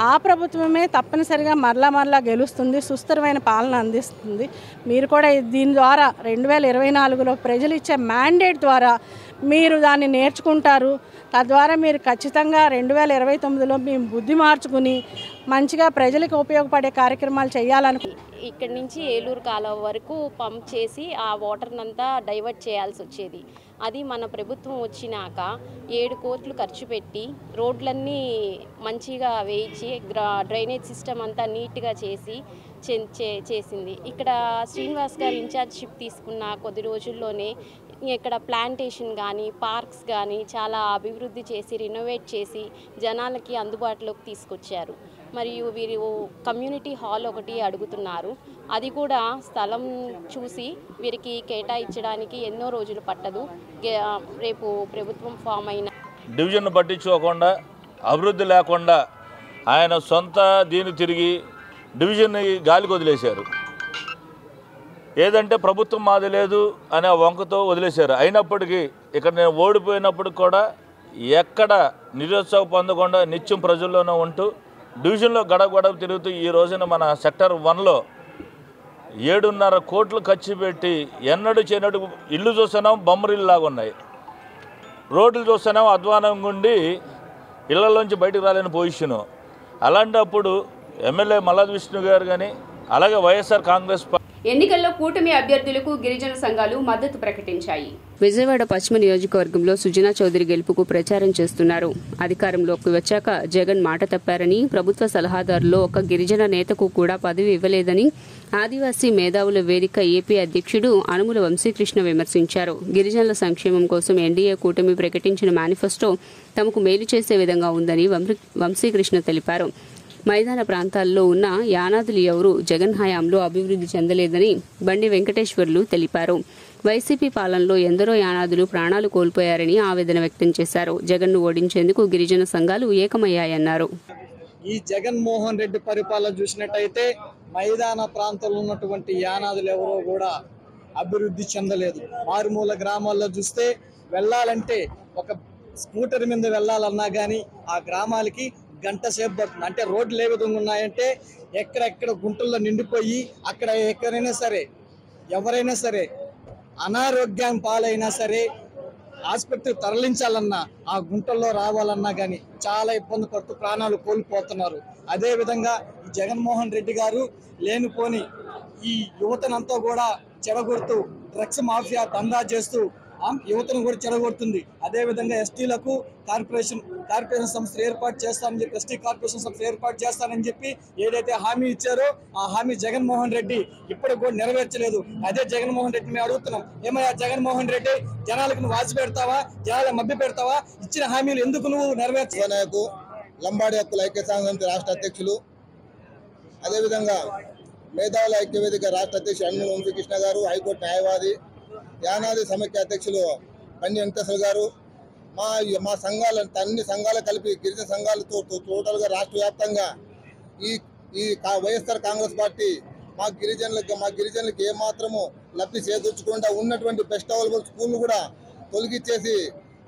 ఆ ప్రభుత్వమే తప్పనిసరిగా మరలా గెలుస్తుంది, సుస్థిరమైన పాలన అందిస్తుంది. మీరు కూడా దీని ద్వారా 2024లో ప్రజలు ఇచ్చే మ్యాండేట్ ద్వారా మీరు దాన్ని నేర్చుకుంటారు. తద్వారా మీరు ఖచ్చితంగా 2029లో మీ బుద్ధి మార్చుకుని మంచిగా ప్రజలకు ఉపయోగపడే కార్యక్రమాలు చేయాలను. ఇక్కడి నుంచి ఏలూరు కాలువ వరకు పంప్ చేసి ఆ వాటర్నంతా డైవర్ట్ చేయాల్సి వచ్చేది. అది మన ప్రభుత్వం వచ్చినాక 7 కోట్లు ఖర్చు పెట్టి రోడ్లన్నీ మంచిగా వేయించి డ్రైనేజ్ సిస్టమ్ అంతా నీట్గా చేసింది. ఇక్కడ శ్రీనివాస్ గారు ఇన్ఛార్జ్షిప్ తీసుకున్న కొద్ది రోజుల్లోనే ఇక్కడ ప్లాంటేషన్ కానీ, పార్క్స్ కానీ చాలా అభివృద్ధి చేసి, రినోవేట్ చేసి జనాలకి అందుబాటులోకి తీసుకొచ్చారు. మరియు వీరు కమ్యూనిటీ హాల్ ఒకటి అడుగుతున్నారు. అది కూడా స్థలం చూసి వీరికి కేటాయించడానికి ఎన్నో రోజులు పట్టదు. రేపు ప్రభుత్వం ఫామ్ అయిన డివిజన్ పట్టించుకోకుండా, అభివృద్ధి లేకుండా ఆయన సొంత దీన్ని తిరిగి డివిజన్ని గాలికి వదిలేశారు. ఏదంటే ప్రభుత్వం మాది లేదు అనే వంకతో వదిలేశారు. అయినప్పటికీ ఇక్కడ నేను ఓడిపోయినప్పుడు కూడా ఎక్కడ నిరుత్సాహం పొందకుండా నిత్యం ప్రజల్లోనే ఉంటూ డివిజన్లో గడప తిరుగుతూ ఈ రోజున మన సెక్టర్ 1లో 7.5 కోట్లు ఖర్చు పెట్టి ఎన్నడూ చేయనట్టు ఇల్లు చూస్తున్నాం, బొమ్మరిల్లాగా ఉన్నాయి. రోడ్లు చూస్తున్నాం, అధ్వానంగా ఉండి ఇళ్లలోంచి బయటకు రాలేని పొజిషను. అలాంటప్పుడు ఎమ్మెల్యే మల్లాది విష్ణు గారు కానీ అలాగే వైఎస్ఆర్ కాంగ్రెస్ ఎన్నికల్లో కూటమి అభ్యర్థులకు గిరిజన సంఘాలు మద్దతు ప్రకటించాయి. విజయవాడ పశ్చిమ నియోజకవర్గంలో సుజనా చౌదరి గెలుపుకు ప్రచారం చేస్తున్నారు. అధికారంలోకి వచ్చాక జగన్ మాట తప్పారని, ప్రభుత్వ సలహాదారులో ఒక గిరిజన నేతకు కూడా పదవి ఇవ్వలేదని ఆదివాసీ మేధావుల వేదిక ఏపీ అధ్యక్షుడు అనుముల వంశీకృష్ణ విమర్శించారు. గిరిజనుల సంక్షేమం కోసం ఎన్డీఏ కూటమి ప్రకటించిన మేనిఫెస్టో తమకు మేలు చేసే విధంగా ఉందని వంశీకృష్ణ తెలిపారు. మైదాన ప్రాంతాల్లో ఉన్న యానాదులు ఎవరూ జగన్ హయాంలో అభివృద్ధి చెందలేదని బండి వెంకటేశ్వర్లు తెలిపారు. వైసీపీ పాలనలో ఎందరో యానాదులు ప్రాణాలు కోల్పోయారని ఆవేదన వ్యక్తం చేశారు. జగన్ను ఓడించేందుకు గిరిజన సంఘాలు ఏకమయ్యాయన్నారు. ఈ జగన్మోహన్ రెడ్డి పరిపాలన చూసినట్టయితే మైదాన ప్రాంతంలో ఉన్నటువంటి యానాదులు ఎవరో కూడా అభివృద్ధి చెందలేదు. మారుమూల గ్రామాల్లో చూస్తే వెళ్ళాలంటే ఒక స్కూటర్ మీద వెళ్ళాలన్నా కానీ ఆ గ్రామాలకి గంట సేపు పడుతుంది. అంటే రోడ్లు ఏ విధంగా ఉన్నాయంటే ఎక్కడెక్కడ గుంటల్లో నిండిపోయి అక్కడ ఎక్కడైనా సరే ఎవరైనా సరే అనారోగ్యం పాలైనా సరే హాస్పిటల్ తరలించాలన్నా ఆ గుంటల్లో రావాలన్నా కానీ చాలా ఇబ్బంది పడుతూ ప్రాణాలు కోల్పోతున్నారు. అదేవిధంగా ఈ జగన్మోహన్ రెడ్డి గారు లేనిపోని ఈ యువతనంతా కూడా చెడగొడుతూ డ్రగ్స్ మాఫియా దందా చేస్తూ యువతను కూడా చెడగొడుతుంది. అదేవిధంగా ఎస్టీలకు కార్పొరేషన్ సంస్థ ఏర్పాటు చేస్తానని చెప్పి ఎస్టీ కార్పొరేషన్ సంస్థ ఏర్పాటు చేస్తానని చెప్పి ఏదైతే హామీ ఇచ్చారో ఆ హామీ జగన్మోహన్ రెడ్డి ఇప్పటికి కూడా నెరవేర్చలేదు. అదే జగన్మోహన్ రెడ్డి మేము అడుగుతున్నాం, ఏమయ్యా జగన్మోహన్ రెడ్డి, జనాలకు నువ్వు వాసి పెడతావా, జనాలకు మభ్య పెడతావా? ఇచ్చిన హామీలు ఎందుకు నువ్వు నెరవేర్చు? లంబాడి హక్కుల ఐక్య సంఘం రాష్ట్ర అధ్యక్షులు, అదేవిధంగా మేధావుల ఐక్యవేదిక రాష్ట్ర అధ్యక్షులు అనుముల వంశీకృష్ణ గారు, హైకోర్టు న్యాయవాది, యానాది సమైక్య అధ్యక్షులు బండి వెంకటేశ్వర గారు, మా సంఘాల అన్ని సంఘాలు కలిపి గిరిజన సంఘాలతో టోటల్గా రాష్ట్ర వ్యాప్తంగా ఈ వైఎస్ఆర్ కాంగ్రెస్ పార్టీ మా గిరిజనులకు ఏమాత్రము లబ్ధి చేకూర్చకుండా ఉన్నటువంటి బెస్ట్ అవైలబుల్ స్కూళ్ళు కూడా తొలగిచ్చేసి,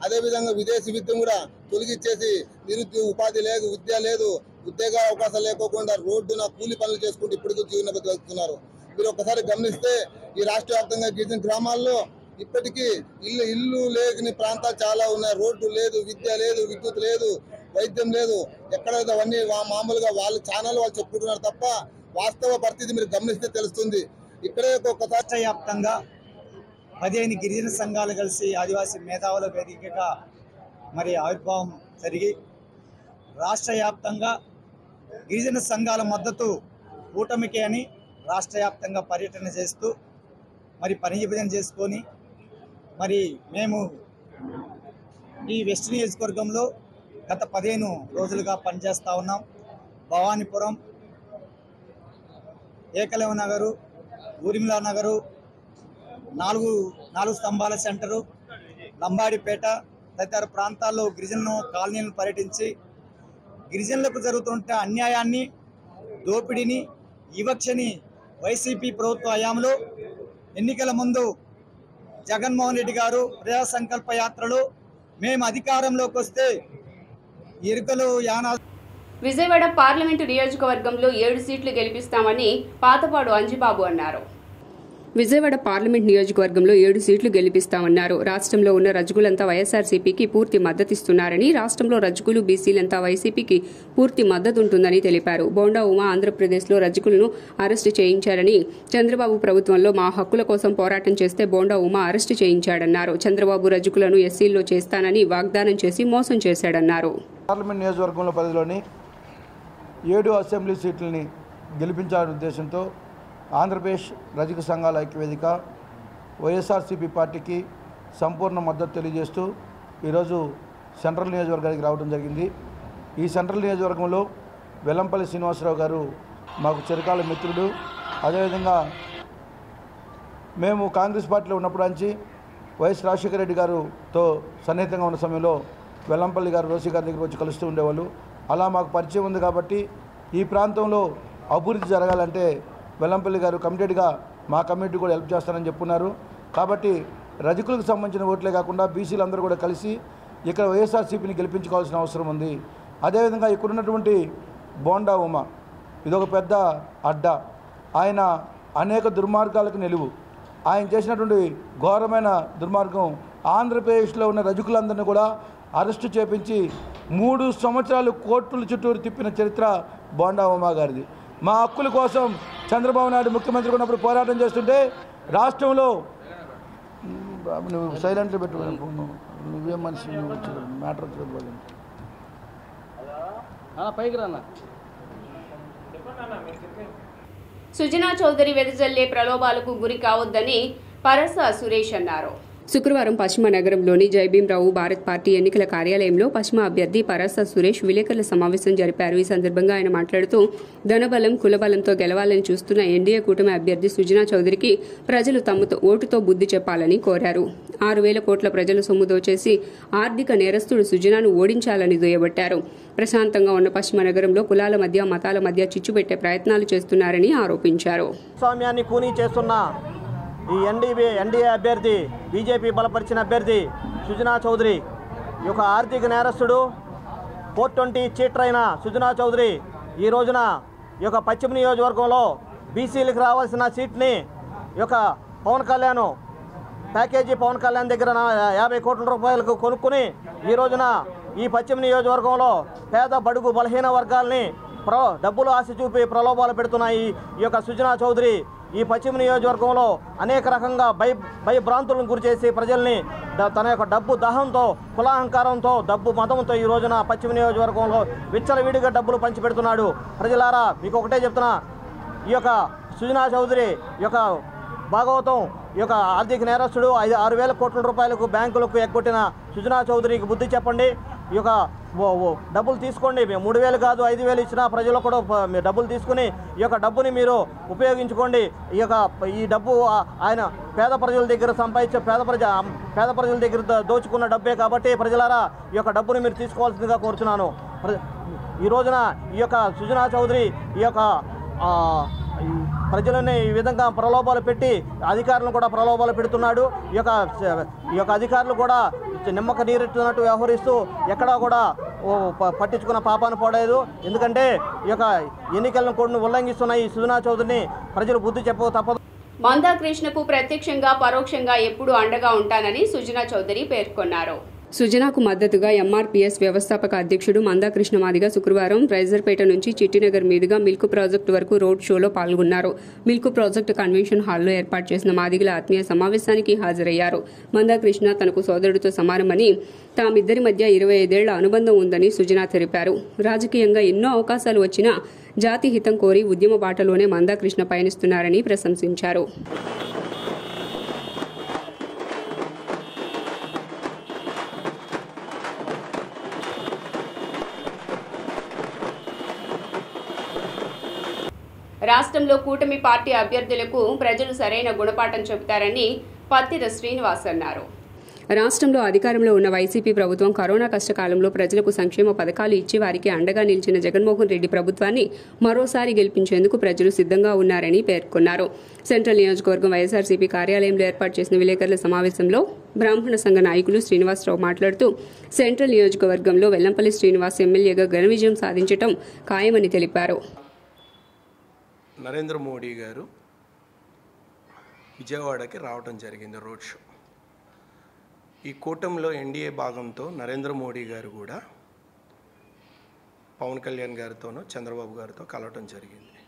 అదేవిధంగా విదేశీ విద్యను కూడా తొలగిచ్చేసి నిరుద్యోగ ఉపాధి లేదు, విద్య లేదు, ఉద్యోగ అవకాశాలు లేకోకుండా రోడ్డున కూలి పనులు చేసుకుంటూ ఇప్పటికీ జీవన బతుకుతున్నారు. మీరు ఒకసారి గమనిస్తే ఈ రాష్ట్ర వ్యాప్తంగా గిరిజన గ్రామాల్లో ఇప్పటికీ ఇల్లు లేని ప్రాంతాలు చాలా ఉన్నాయి. రోడ్డు లేదు, విద్య లేదు, విద్యుత్ లేదు, వైద్యం లేదు. ఎక్కడైతే అవన్నీ మామూలుగా వాళ్ళు ఛానల్ వాళ్ళు చెప్పుకుంటున్నారు తప్ప వాస్తవ పరిస్థితి మీరు గమనిస్తే తెలుస్తుంది. ఇక్కడే ఒక రాష్ట్ర వ్యాప్తంగా 15 గిరిజన సంఘాలు కలిసి ఆదివాసీ మేధావుల వేదికగా మరి ఆవిర్భావం జరిగి రాష్ట్ర వ్యాప్తంగా గిరిజన సంఘాల మద్దతు కూటమికి అని రాష్ట్ర వ్యాప్తంగా పర్యటన చేస్తూ మరి పని విభజన చేసుకొని మరి మేము ఈ వెస్ట్ నియోజకవర్గంలో గత 15 రోజులుగా పనిచేస్తూ ఉన్నాం. భవానీపురం, ఏకలవ్య నగరు, ఊరిమిలా నగరు, నాలుగు స్తంభాల సెంటరు, లంబాడిపేట తదితర ప్రాంతాల్లో గిరిజన కాలనీలను పర్యటించి గిరిజనులకు జరుగుతున్న అన్యాయాన్ని, దోపిడీని, వివక్షని వైసీపీ ప్రభుత్వ హయాంలో ఎన్నికల ముందు జగన్మోహన్ రెడ్డి గారు ప్రజా సంకల్ప యాత్రలు మేము అధికారంలోకి వస్తే ఇరుకలు యానాలు. విజయవాడ పార్లమెంటు నియోజకవర్గంలో 7 సీట్లు గెలిపిస్తామని పాతపాడు అంజిబాబు అన్నారు. విజయవాడ పార్లమెంట్ నియోజకవర్గంలో 7 సీట్లు గెలిపిస్తామన్నారు. రాష్ట్రంలో ఉన్న రజకులంతా వైఎస్ఆర్సీపీకి పూర్తి మద్దతిస్తున్నారని, రాష్ట్రంలో రజకులు బీసీలంతా వైసీపీకి పూర్తి మద్దతుంటుందని తెలిపారు. బోండా ఉమా ఆంధ్రప్రదేశ్లో రజకులను అరెస్టు చేయించారని, చంద్రబాబు ప్రభుత్వంలో మా హక్కుల కోసం పోరాటం చేస్తే బోండా ఉమా అరెస్టు చేయించాడన్నారు. చంద్రబాబు రజకులను ఎస్సీల్లో చేస్తానని వాగ్దానం చేసి మోసం చేశాడన్నారు. పార్లమెంట్ నియోజకవర్గంలో పరిధిలోని 7 అసెంబ్లీ సీట్లని గెలిపించాలనే ఉద్దేశంతో ఆంధ్రప్రదేశ్ రజక సంఘాల ఐక్యవేదిక వైఎస్ఆర్సీపీ పార్టీకి సంపూర్ణ మద్దతు తెలియజేస్తూ ఈరోజు సెంట్రల్ నియోజకవర్గానికి రావడం జరిగింది. ఈ సెంట్రల్ నియోజకవర్గంలో వెల్లంపల్లి శ్రీనివాసరావు గారు మాకు చిరకాల మిత్రుడు. అదేవిధంగా మేము కాంగ్రెస్ పార్టీలో ఉన్నప్పుడు నుంచి వైఎస్ రాజశేఖర రెడ్డి గారుతో సన్నిహితంగా ఉన్న సమయంలో వెల్లంపల్లి గారు రోసి గారి దగ్గర వచ్చి కలుస్తూ ఉండేవాళ్ళు. అలా మాకు పరిచయం ఉంది కాబట్టి ఈ ప్రాంతంలో అభివృద్ధి జరగాలంటే వెల్లంపల్లి గారు కమిటెడ్గా మా కమిటీ కూడా హెల్ప్ చేస్తారని చెప్పున్నారు. కాబట్టి రజకులకు సంబంధించిన ఓట్లే కాకుండా బీసీలు అందరూ కూడా కలిసి ఇక్కడ వైఎస్ఆర్సీపీని గెలిపించుకోవాల్సిన అవసరం ఉంది. అదేవిధంగా ఇక్కడున్నటువంటి బోండా ఉమ ఇదొక పెద్ద అడ్డా. ఆయన అనేక దుర్మార్గాలకు నిలువు. ఆయన చేసినటువంటి ఘోరమైన దుర్మార్గం ఆంధ్రప్రదేశ్లో ఉన్న రజకులందరినీ కూడా అరెస్టు చేపించి 3 సంవత్సరాలు కోర్టుల చుట్టూరు తిప్పిన చరిత్ర బోండా ఉమా గారిది. మా హక్కుల కోసం చంద్రబాబు నాయుడు ముఖ్యమంత్రి ఉన్నప్పుడు పోరాటం చేస్తుంటే రాష్ట్రంలో నువ్వు సైలెంట్లో పెట్టుకో, నువ్వే మనిషి, మ్యాటర్ పైకి రా. సుజనా చౌదరి వెదజల్లే ప్రలోభాలకు గురి కావద్దని పరస సురేష్ అన్నారు. శుక్రవారం పశ్చిమ నగరంలోని జయభీంరావు భారత్ పార్టీ ఎన్నికల కార్యాలయంలో పశ్చిమ అభ్యర్థి పరస సురేష్ విలేకరుల సమావేశం జరిపారు. ఈ సందర్భంగా ఆయన మాట్లాడుతూ ధనబలం కులబలంతో గెలవాలని చూస్తున్న ఎన్డీఏ కూటమి అభ్యర్థి సుజనా చౌదరికి ప్రజలు తమతో ఓటుతో బుద్ధి చెప్పాలని కోరారు. 6,000 కోట్ల ప్రజల సొమ్ము దోచేసి ఆర్థిక నేరస్తుడు సుజనాను ఓడించాలని దుయ్యబట్టారు. ప్రశాంతంగా ఉన్న పశ్చిమ నగరంలో కులాల మధ్య మతాల మధ్య చిచ్చుపెట్టే ప్రయత్నాలు చేస్తున్నారని ఆరోపించారు. స్వామ్యాన్ని కూనీ చేస్తున్న ఈ ఎన్డీఏ అభ్యర్థి, బీజేపీ బలపరిచిన అభ్యర్థి సుజనా చౌదరి ఈ యొక్క ఆర్థిక నేరస్తుడు, 420 చీటర్ అయిన సుజనా చౌదరి ఈ రోజున ఈ యొక్క పశ్చిమ నియోజకవర్గంలో బీసీలకు రావాల్సిన సీట్ని ఈ యొక్క పవన్ కళ్యాణ్ ప్యాకేజీ పవన్ కళ్యాణ్ దగ్గర 50 కోట్ల రూపాయలకు కొనుక్కుని ఈ రోజున ఈ పశ్చిమ నియోజకవర్గంలో పేద బడుగు బలహీన వర్గాల్ని డబ్బులు ఆశ చూపి ప్రలోభాలు పెడుతున్నాయి. ఈ యొక్క సుజనా చౌదరి ఈ పశ్చిమ నియోజకవర్గంలో అనేక రకంగా భయభ్రాంతులను గురిచేసి ప్రజల్ని తన యొక్క డబ్బు దాహంతో, కులాహంకారంతో, డబ్బు మతంతో ఈ రోజున పశ్చిమ నియోజకవర్గంలో విచ్చలవిడిగా డబ్బులు పంచిపెడుతున్నాడు. ప్రజలారా మీకు ఒకటే చెప్తున్నా, ఈ యొక్క సుజనా చౌదరి ఈ యొక్క భాగవతం ఈ యొక్క ఆర్థిక నేరస్తుడు 6,000 కోట్ల రూపాయలకు బ్యాంకులకు ఎగ్గొట్టిన సుజనా చౌదరికి బుద్ధి చెప్పండి. ఈ యొక్క డబ్బులు తీసుకోండి. 3,000 కాదు 5,000 ఇచ్చినా ప్రజలు కూడా మీరు డబ్బులు తీసుకుని ఈ యొక్క డబ్బుని మీరు ఉపయోగించుకోండి. ఈ డబ్బు ఆయన పేద ప్రజల దగ్గర సంపాదించే పేద ప్రజల దగ్గర దోచుకున్న డబ్బే కాబట్టి ప్రజలారా ఈ యొక్క డబ్బుని మీరు తీసుకోవాల్సిందిగా కోరుచున్నాను. ఈ రోజున ఈ యొక్క సుజనా చౌదరి ఈ యొక్క ప్రజలని ఈ విధంగా ప్రలోభాలు పెట్టి అధికారులను కూడా ప్రలోభాలు పెడుతున్నాడు. ఈ యొక్క అధికారులు కూడా నిమ్మక నీరెత్తున్నట్టు వ్యవహరిస్తూ ఎక్కడా కూడా పట్టించుకున్న పాపాను పోలేదు. ఎందుకంటే ఈ యొక్క ఎన్నికలను కూడా ఉల్లంఘిస్తున్న ఈ సుజనా చౌదరిని ప్రజలు బుద్ధి చెప్పక తప్పదు. మందాకృష్ణకు ప్రత్యక్షంగా పరోక్షంగా ఎప్పుడూ అండగా ఉంటానని సుజనా చౌదరి పేర్కొన్నారు. సుజనాకు మద్దతుగా ఎంఆర్పీఎస్ వ్యవస్థాపక అధ్యక్షుడు మందాకృష్ణ మాదిగ శుక్రవారం రైజర్పేట నుంచి చిట్టినగర్ మీదుగా మిల్క్ ప్రాజెక్టు వరకు రోడ్ షోలో పాల్గొన్నారు. మిల్క్ ప్రాజెక్టు కన్వెన్షన్ హాల్లో ఏర్పాటు చేసిన మాదిగల ఆత్మీయ సమావేశానికి హాజరయ్యారు. మందాకృష్ణ తనకు సోదరుడితో సమానమని, తామిద్దరి మధ్య 25 ఏళ్ల అనుబంధం ఉందని సుజనా తెలిపారు. రాజకీయంగా ఎన్నో అవకాశాలు వచ్చినా జాతి హితం కోరి ఉద్యమ బాటలోనే మందాకృష్ణ పయనిస్తున్నారని ప్రశంసించారు. రాష్ట్రంలో కూటమి పార్టీ అభ్యర్థులకు ప్రజలు సరైన గుణపాఠం చెబుతారని పత్తిర శ్రీనివాస్ అన్నారు. రాష్ట్రంలో అధికారంలో ఉన్న వైసీపీ ప్రభుత్వం కరోనా కష్టకాలంలో ప్రజలకు సంక్షేమ పథకాలు ఇచ్చి వారికి అండగా నిలిచిన జగన్మోహన్ రెడ్డి ప్రభుత్వాన్ని మరోసారి గెలిపించేందుకు ప్రజలు సిద్ధంగా ఉన్నారని పేర్కొన్నారు. సెంట్రల్ నియోజకవర్గం వైఎస్ఆర్సీపీ కార్యాలయంలో ఏర్పాటు చేసిన విలేకరుల సమావేశంలో బ్రాహ్మణ సంఘ నాయకులు శ్రీనివాసరావు మాట్లాడుతూ సెంట్రల్ నియోజకవర్గంలో వెల్లంపల్లి శ్రీనివాస్ ఎమ్మెల్యేగా ఘన విజయం సాధించడం ఖాయమని తెలిపారు. నరేంద్ర మోడీ గారు విజయవాడకి రావడం జరిగింది రోడ్ షో. ఈ కూటమిలో ఎన్డీఏ భాగంతో నరేంద్ర మోడీ గారు కూడా పవన్ కళ్యాణ్ గారితోనూ చంద్రబాబు గారితో కలవటం జరిగింది.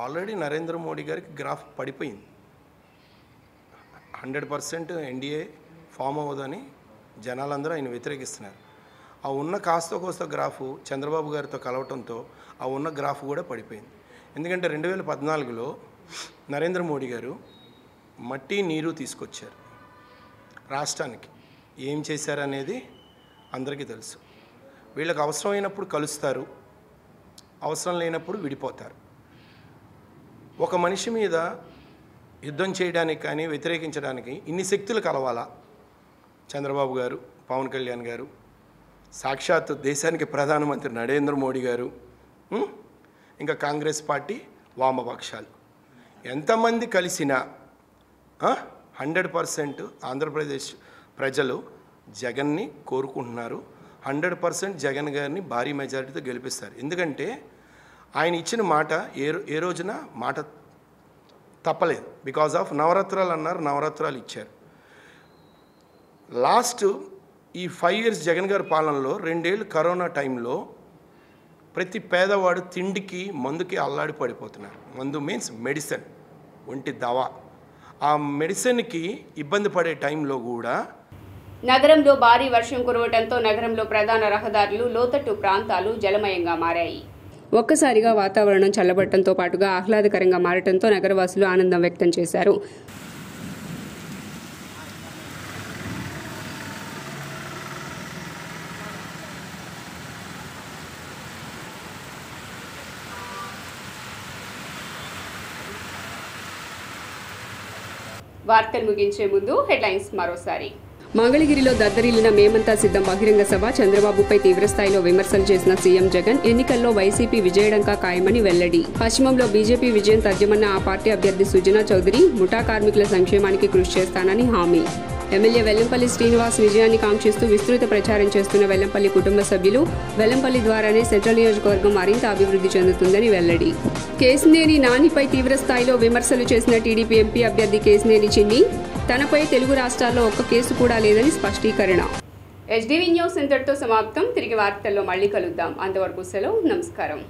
ఆల్రెడీ నరేంద్ర మోడీ గారికి గ్రాఫ్ పడిపోయింది. 100% ఎన్డీఏ ఫామ్ అవ్వదని జనాలందరూ ఆయన వ్యతిరేకిస్తున్నారు. ఆ ఉన్న కాస్త కోస్త గ్రాఫ్ చంద్రబాబు గారితో కలవటంతో ఆ ఉన్న గ్రాఫ్ కూడా పడిపోయింది. ఎందుకంటే 2014లో నరేంద్ర మోడీ గారు మట్టి నీరు తీసుకొచ్చారు రాష్ట్రానికి. ఏం చేశారనేది అందరికీ తెలుసు. వీళ్ళకి అవసరమైనప్పుడు కలుస్తారు, అవసరం లేనప్పుడు విడిపోతారు. ఒక మనిషి మీద యుద్ధం చేయడానికి కానీ వ్యతిరేకించడానికి ఇన్ని శక్తులు కలవాలా? చంద్రబాబు గారు, పవన్ కళ్యాణ్ గారు, సాక్షాత్ దేశానికి ప్రధానమంత్రి నరేంద్ర మోడీ గారు, ఇంకా కాంగ్రెస్ పార్టీ వామపక్షాలు ఎంతమంది కలిసినా 100% ఆంధ్రప్రదేశ్ ప్రజలు జగన్ని కోరుకుంటున్నారు. 100% జగన్ గారిని భారీ మెజారిటీతో గెలిపిస్తారు. ఎందుకంటే ఆయన ఇచ్చిన మాట ఏ రోజున మాట తప్పలేదు. బికాజ్ ఆఫ్ నవరత్నాలు అన్నారు, నవరత్నాలు ఇచ్చారు. లాస్ట్ ఈ 5 years జగన్ గారి పాలనలో 2 ఏళ్ళు కరోనా టైంలో ప్రతి పేదవాడు తిండికి మందుకి అల్లాడి పడిపోతున్నారు. మందు మీన్స్ మెడిసిన్, ఒంటి దవా. ఆ మెడిసిన్కి ఇబ్బంది పడే టైంలో కూడా నగరంలో భారీ వర్షం కురవడంతో నగరంలో ప్రధాన రహదారులు, లోతట్టు ప్రాంతాలు జలమయంగా మారాయి. ఒక్కసారిగా వాతావరణం చల్లబడటంతో పాటుగా ఆహ్లాదకరంగా మారటంతో నగరవాసులు ఆనందం వ్యక్తం చేశారు. వార్తలు ముగించే ముందు హెడ్లైన్స్ మరోసారి. మంగళగిరిలో దద్దరిల్లిన మేమంతా సిద్ధం బహిరంగ సభ, చంద్రబాబుపై తీవ్రస్థాయిలో విమర్శలు చేసిన సీఎం జగన్, ఎన్నికల్లో వైసీపీ విజయడంకా ఖాయమని వెల్లడి. పశ్చిమంలో బీజేపీ విజయం తథ్యమన్న ఆ పార్టీ అభ్యర్థి సుజనా చౌదరి, ముఠా కార్మికుల సంక్షేమానికి కృషి చేస్తానని హామీ. ఎమ్మెల్యే వెల్లంపల్లి శ్రీనివాస్ విజయాన్ని కాంక్షిస్తూ విస్తృత ప్రచారం చేస్తున్న వెల్లంపల్లి కుటుంబ సభ్యులు, వెల్లంపల్లి ద్వారానే సెంట్రల్ నియోజకవర్గం మరింత అభివృద్ధి చెందుతుందని వెల్లడి. కేశినేని నానిపై తీవ్రస్థాయిలో విమర్శలు చేసిన టీడీపీ ఎంపీ అభ్యర్థి కేశినేని చిన్ని, తనపై తెలుగు రాష్ట్రాల్లో ఒక్క కేసు కూడా లేదని స్పష్టీకరణ. HDV న్యూస్ ఇంతటితో సమాప్తం. తిరిగి వార్తల్లో మళ్ళీ కలుద్దాం. అంతవరకు సెలవు. నమస్కారం.